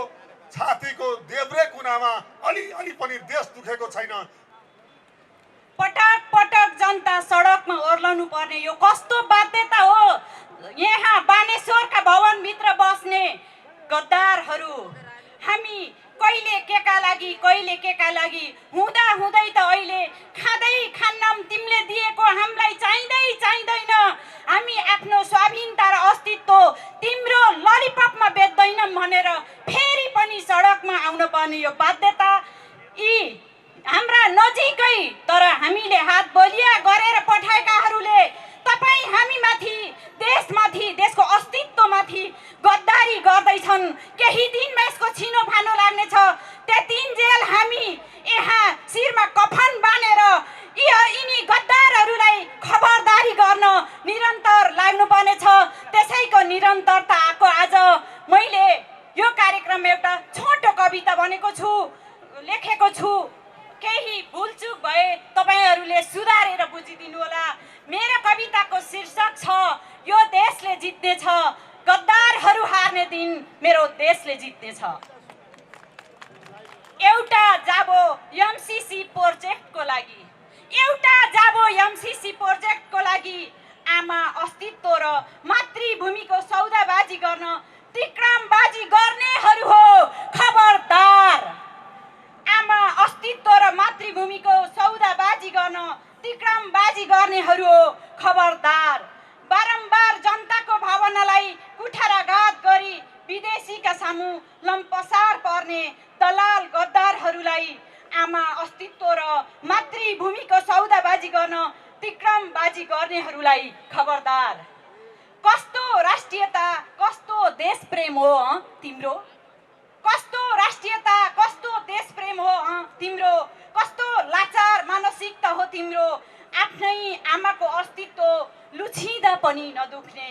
छातीको देब्रे कुनामा अलि पनि देश दुखेको छैन।
पटक पटक जनता सडकमा ओर्लनु पर्ने यो कस्तो बाध्यता हो? यहाँ बानेश्वरका भवनभित्र बस्ने गद्दारहरू हामी कहिले केका लागि हुँदा हुँदै त अहिले खान्नम तिमीले दिएको हामीलाई चाहिँदैन। हामी आफ्नो स्वाधीनता र अस्तित्व तिम्रो ललिपपमा बेच्दैनौँ भनेर फेरि पनि सडकमा आउन पर्ने यो बाध्यता यी हाम्रा नजिकै तर हामीले हात बलिया गरेर पठाएकाहरूले तपाईँ हामीमाथि, देशमाथि, देशको अस्तित्वमाथि गद्दारी गर्दैछन्। केही दिनमा यसको छिनोफानो लाग्नेछ। त्यतिन्जेल हामी यहाँ शिरमा कफन बानेर यिनी गद्दारहरूलाई खबरदारी गर्न निरन्तर भनेको छु, लेखेको छु। केही भुलचुक भए तपाईँहरूले सुधारेर बुझिदिनु होला। मेरो कविताको शीर्षक छ यो देशले जित्नेछ, गद्दारहरू हार्ने दिन मेरो देशले जित्नेछ। एउटा जाबो एमसीसी प्रोजेक्टको लागि, एउटा जाबो एमसीसी प्रोजेक्टको लागि आमा अस्तित्व र मातृभूमिको सौदाबाजी गर्न तिक्रमबाजी गर्नेहरू हो खबरदार। आमा अस्तित्व र मातृभूमिको सौदाबाजी गर्न तिक्रमबाजी गर्नेहरू हो खबरदार। बारम्बार जनताको भावनालाई कुठाराघात गरी विदेशीका सामु लम्पसार पर्ने दलाल गद्दारहरूलाई आमा अस्तित्व र मातृभूमिको सौदाबाजी गर्न तिक्रमबाजी गर्नेहरूलाई खबरदार। कस्तो राष्ट्रियता, कस्तो देशप्रेम हो तिम्रो? कस्तो राष्ट्रियता, कस्तो देशप्रेम हो तिम्रो? कस्तो लाचार मानसिकता हो तिम्रो? आफ्नै आमाको अस्तित्व लुछिँदा पनि नदुख्ने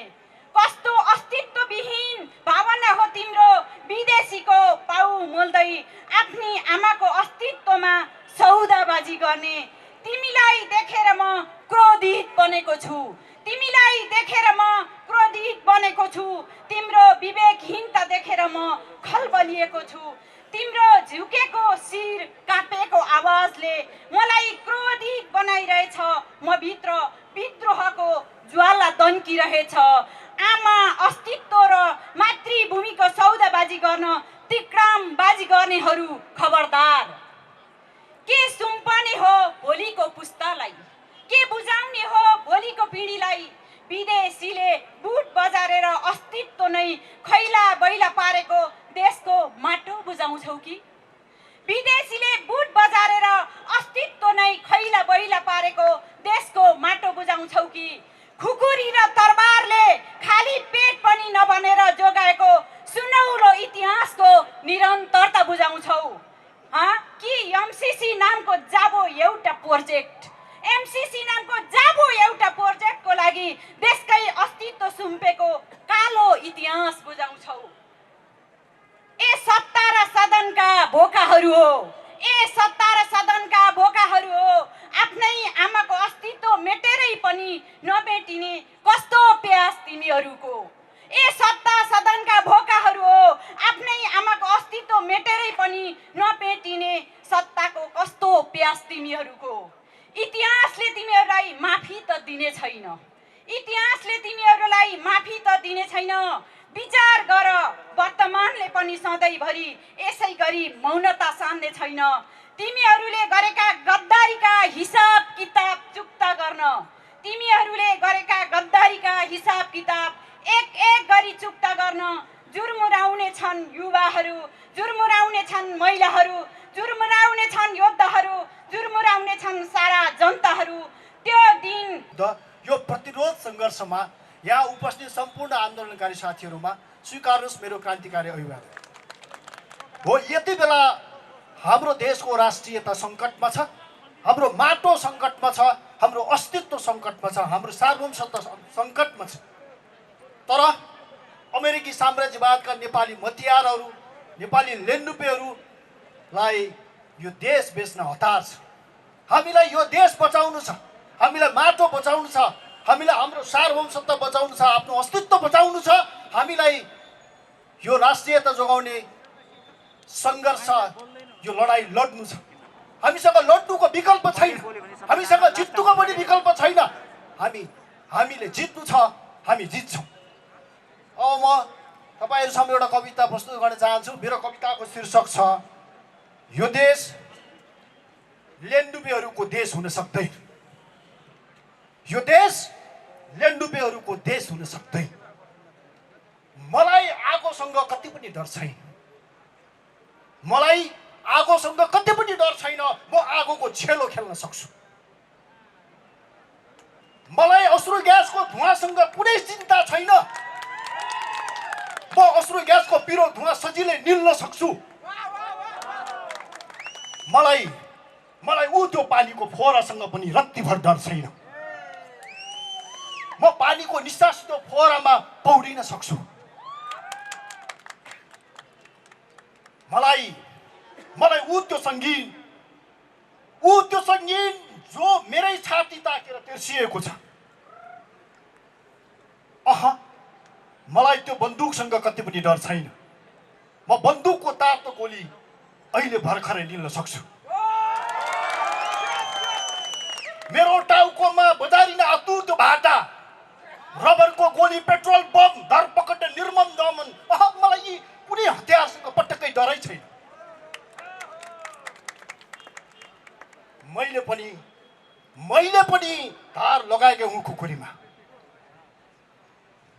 कस्तो अस्तित्वविहीन भावना हो तिम्रो? विदेशीको पाउ मोल्दै आफ्नी आमाको अस्तित्वमा सौदाबाजी गर्ने तिमीलाई देखेर म क्रोधित बनेको छु। तिमीलाई देखेर म क्रोधित बनेको छु। तिम्रो विवेकहीनता देखेर म खलबलिएको छु। तिम्रो झुकेको शिर, काँपेको आवाजले मलाई क्रोधित बनाइरहेछ। म भित्र विद्रोहको ज्वाला दन्किरहेछ। आमा अस्तित्व र मातृभूमिको सौदाबाजी गर्न तिक्रमबाजी गर्नेहरू खबरदार। के सुम्पने हो भोलिको पुस्तालाई? के बुझाउने हो भोलिको पिँढीलाई? विदेशीले बुट बजारेर अस्तित्व नै खैला बैला पारेको देशको माटो बुझाउँछौ कि? विदेशीले बुट बजारेर अस्तित्व नै खैला बैला पारेको देशको माटो बुझाउँछौ कि? खुकुरी र तरबारले खाली पेट पनि नबनेर जोगाएको सुनौलो इतिहासको निरन्तरता बुझाउँछौ कि एमसीसी नामको जाबो एउटा प्रोजेक्ट, एमसीसी नामको जाबो एउटा प्रोजेक्टको लागि देशकै अस्तित्व सुम्पेको कालो इतिहास बुझाउँछौ? ए सत्ता र सदनका भोकाहरू हो, ए सत्ता र सदनका भोकाहरू हो। आफ्नै आमाको अस्तित्व मेटेरै पनि नमेटिने कस्तो प्यास तिमीहरूको? ए सत्ता सदनका भोकाहरू हो। आफ्नै आमाको अस्तित्व मेटेरै पनि नमेटिने सत्ताको कस्तो प्यास तिमीहरूको? इतिहासले तिमीहरूलाई माफी त दिने छैन। इतिहासले तिमीहरूलाई माफी त दिने छैन। विचार गर, वर्तमानले पनि सधैँभरि यसै गरी मौनता सान्ने छैन। तिमीहरूले गरेका गद्दारीका हिसाब किताब चुक्ता गर्न, तिमीहरूले गरेका गद्दारीका हिसाब किताब एक एक गरी चुक्ता गर्न जुर्मुराउने छन् युवाहरू, जुर्मुराउने छन् महिलाहरू, जुर्मुराउने छन् योद्धाहरू, जुर्मुराउने छन् सारा जनताहरू। त्यो दिन
यो प्रतिरोध सङ्घर्षमा यहाँ उपस्थित सम्पूर्ण आन्दोलनकारी साथीहरूमा स्वीकार्नुहोस् मेरो क्रान्तिकारी अभिवादन हो। यति बेला हाम्रो देशको राष्ट्रियता सङ्कटमा छ, हाम्रो माटो सङ्कटमा छ, हाम्रो अस्तित्व सङ्कटमा छ, हाम्रो सार्वभौमसत्ता सङ्कटमा छ। तर अमेरिकी साम्राज्यवादका नेपाली मतियारहरू, नेपाली लेन्डुपेहरूलाई यो देश बेच्न हतार छ। हामीलाई यो देश बचाउनु छ, हामीलाई माटो बचाउनु छ, हामीलाई हाम्रो सार्वभौमसत्ता बचाउनु छ, आफ्नो अस्तित्व बचाउनु छ। हामीलाई यो राष्ट्रियता जोगाउने सङ्घर्ष, यो लडाइँ लड्नु छ। हामीसँग लड्नुको विकल्प छैन, हामीसँग जित्नुको पनि विकल्प छैन। हामीले जित्नु छ, हामी जित्छौँ। अब म तपाईँहरू सामु एउटा कविता प्रस्तुत गर्न चाहन्छु। मेरो कविताको शीर्षक छ यो देश लेन्डुपेहरूको देश हुन सक्दैन। यो देश लेन्डुपेहरूको देश हुन सक्दैन। मलाई आगोसँग कति पनि डर छैन, मलाई आगोसँग कति पनि डर छैन। म आगोको छेलो खेल्न सक्छु। मलाई अश्रु ग्यासको धुवासँग कुनै चिन्ता छैन। म अश्रु ग्यासको पिरो धुवा सजिलै निल्न सक्छु। मलाई ऊ त्यो पानीको फोहरासँग पनि रत्तिभर डर छैन। म पानीको निस्सासितो फोहरामा पौडिन सक्छु। मलाई
मलाई त्यो सङ्गीन जो मेरै छाती ताकेर तेर्सिएको छ। मलाई त्यो बन्दुकसँग कति पनि डर छैन। म बन्दुकको तातो गोली अहिले भर्खरै निल्न सक्छु। मेरो टाउकोमा बजारिन आतुर त्यो भाटा, रबरको गोली, पेट्रोल बम, धरपकड, निर्मम दमन, मलाई यी कुनै हतियारसँग पटक्कै डरै छैन। मैले पनि धार लगाएको हुँ खुकुरीमा,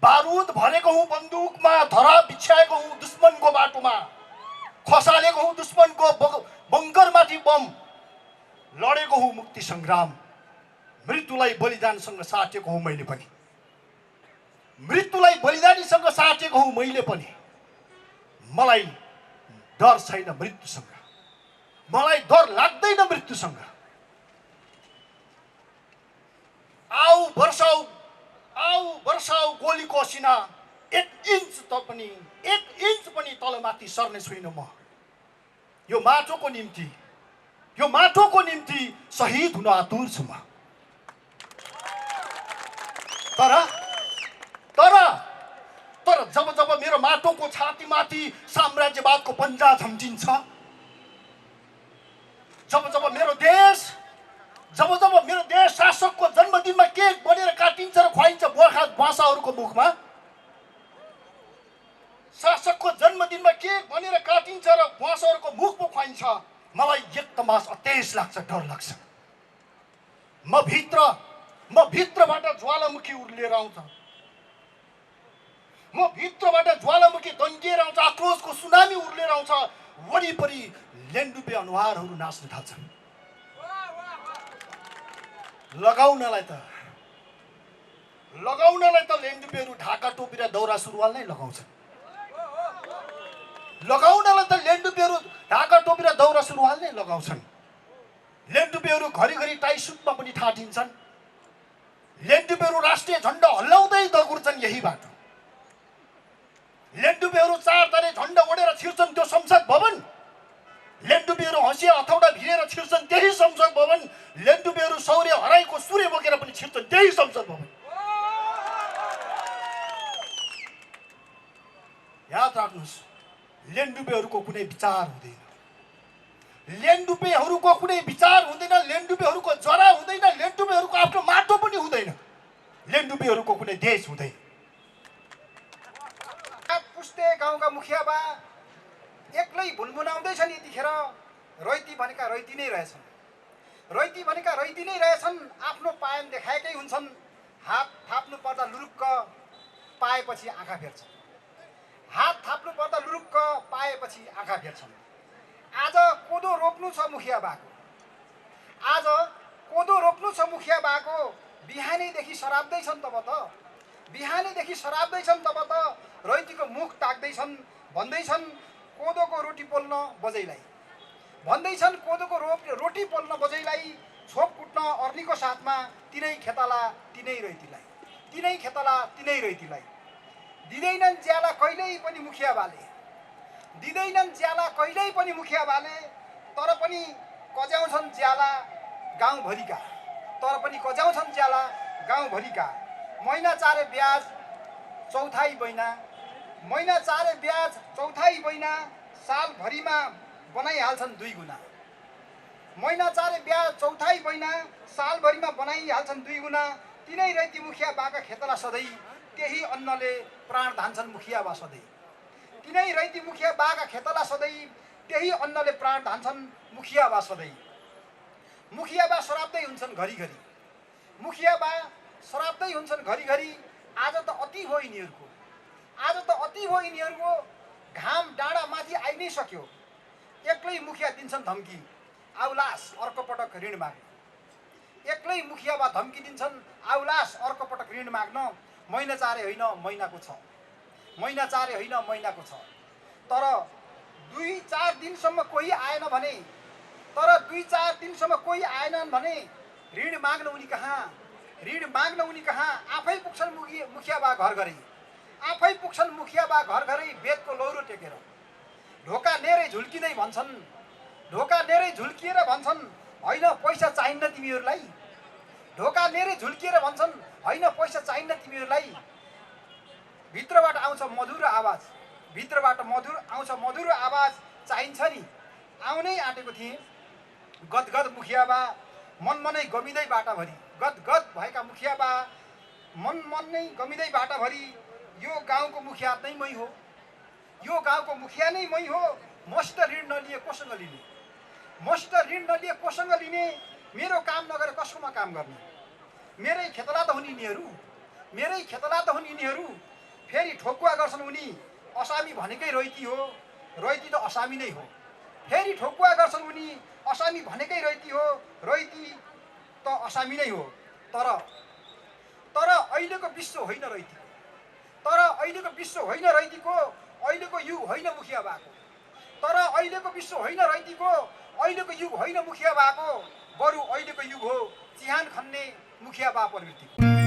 बारुद भरेको हुँ बन्दुकमा, धरा बिछ्याएको हुँ दुश्मनको बाटोमा, खसालेको हुँ दुश्मनको बङ्करमाथि बम, लडेको हुँ मुक्ति सङ्ग्राम, मृत्युलाई बलिदानसँग साटेको हुँ मैले पनि, मृत्युलाई बलिदानीसँग साटेको हुँ मैले पनि। मलाई डर छैन मृत्युसँग, मलाई डर लाग्दैन मृत्युसँग। आऊ वर्षाऊ गोलीको असिना, एक इन्च पनि तलमाथि सर्ने छुइनँ म। यो माटोको निम्ति शहीद हुन आतुर छु म। तर जब मेरो माटोको छातीमाथि साम्राज्यवादको पन्जा झम्टिन्छ, जब मेरो देश शासकको जन्मदिनमा केक बनेर काटिन्छ र खुवाइन्छ भाषाहरूको मुखमा, शासकको जन्मदिनमा केक बनेर काटिन्छ र भाषाहरूको मुखमा खुवाइन्छ, मलाई एक तमास अतेज लाग्छ, डर लाग्छ। म भित्रबाट ज्वालामुखी उर्लिएर आउँछ, म भित्रबाट ज्वालामुखी दङ्गिएर आउँछ, आक्रोशको सुनामी उर्लिएर आउँछ। वरिपरि लेन्डुपे अनुहारहरू नाच्न थाल्छन्। लगाउनलाई त लेन्डुपेहरू ढाका टोपी र दौरा सुरुवाल नै लगाउँछन्। लेन्डुपेहरू घरिघरि टाई सुटमा पनि ठाटिन्छन्। लेन्डुपेहरू राष्ट्रिय झन्डा हल्लाउँदै दगुर्छन् यही बाटो। लेन्डुपेहरू चारतारे झन्डा ओढेर छिर्छन् त्यो संसद भवन। लेन्डुपेहरू हँसिया हथौडा भिरेर छिर्छन् त्यही संसद भवन। लेन्डुपेहरू सौर्य हराईको सूर्य बोकेर पनि छिर्छन् त्यही संसद भवन। याद राख्नुहोस्, लेन्डुपेहरूको कुनै विचार हुँदैन, लेन्डुपेहरूको जरा हुँदैन, लेन्डुपेहरूको आफ्नो माटो पनि हुँदैन, लेन्डुपेहरूको कुनै देश हुँदैन।
पुस्ते गाउँका मुखिया बा एक्लै भुनभुनाउँदैछन्। यतिखेर रैती भनेका रैती नै रहेछन्। आफ्नो पायन देखाएकै हुन्छन्। हात थाप्नु पर्दा लुरुक्क पाएपछि आँखा फेर्छन्। आज कोदो रोप्नु छ मुखिया बाको, बिहानैदेखि सराप्दैछन् तब त रैतीको मुख ताक्दैछन्। भन्दैछन् कोदोको रोटी पोल्न बजैलाई छोप कुट्न अर्नीको साथमा तिनै खेताला तिनै रैतीलाई दिँदैनन् ज्याला कहिल्यै पनि मुखिया बाले, तर पनि कज्याउँछन् ज्याला गाउँभरिका। महिना चारे ब्याज चौथाइ बैना, सालभरिमा बनाइहाल्छन् 2 गुना। तिनै रैती मुखिया बाका खेतला सधैँ, त्यही अन्नले प्राण धान्छन् मुखिया बा सधैँ। मुखिया बा शराब्दै हुन्छन् घरिघरि। आज त अति भयो यिनीहरूको। घाम डाँडा माथि आइ नै सक्यो। एक्लै मुखिया दिन्छन् धम्की, आउलास अर्को पटक ऋण माग्न। महिना चारे होइन महिनाको छ। तर 2-4 दिनसम्म कोही आएनन् भने ऋण माग्न उनी कहाँ आफै पुग्छन् मुखिया बा घर घरै बेदको लौरो टेकेर। ढोका नेरै झुल्किँदै भन्छन् ढोका लिएरै झुल्किएर भन्छन् होइन पैसा चाहिन्न तिमीहरूलाई। ढोका लिएरै झुल्किएर भन्छन् होइन पैसा चाहिन्न तिमीहरूलाई। भित्रबाट आउँछ मधुरो आवाज, भित्रबाट आउँछ मधुरो आवाज चाहिन्छ नि। आउनै आँटेको थिएँ गदगद मुखिया बा, मनमनै गमिँदै बाटाभरि। गदगद भएका मुखिया बा, मन नै गमिँदै बाटाभरि। यो गाउँको मुखिया नै मै हो, यो गाउँको मुखिया नै मै हो। मसित ऋण नलिए कोसँग लिने, मसित ऋण नलिए कोसँग लिने। मेरो काम नगरेर कसकोमा काम गर्ने? मेरै खेतला त हुन् यिनीहरू, मेरै खेतला त हुन् यिनीहरू। फेरि ठोकुवा गर्छन् उनी, असामी भनेकै रैती हो, रैती त असामी नै हो। फेरि ठोकुवा गर्छन् उनी, असामी भनेकै रैती हो, रैती त असामी नै हो। तर अहिलेको विश्व होइन रैती, तर अहिलेको विश्व होइन रैतीको, अहिलेको युग होइन मुखिया भएको। तर अहिलेको विश्व होइन रैतीको, अहिलेको युग होइन मुखिया भएको, बरु अहिलेको युग हो चिहान खन्ने मुखिया बा प्रवृत्तिको।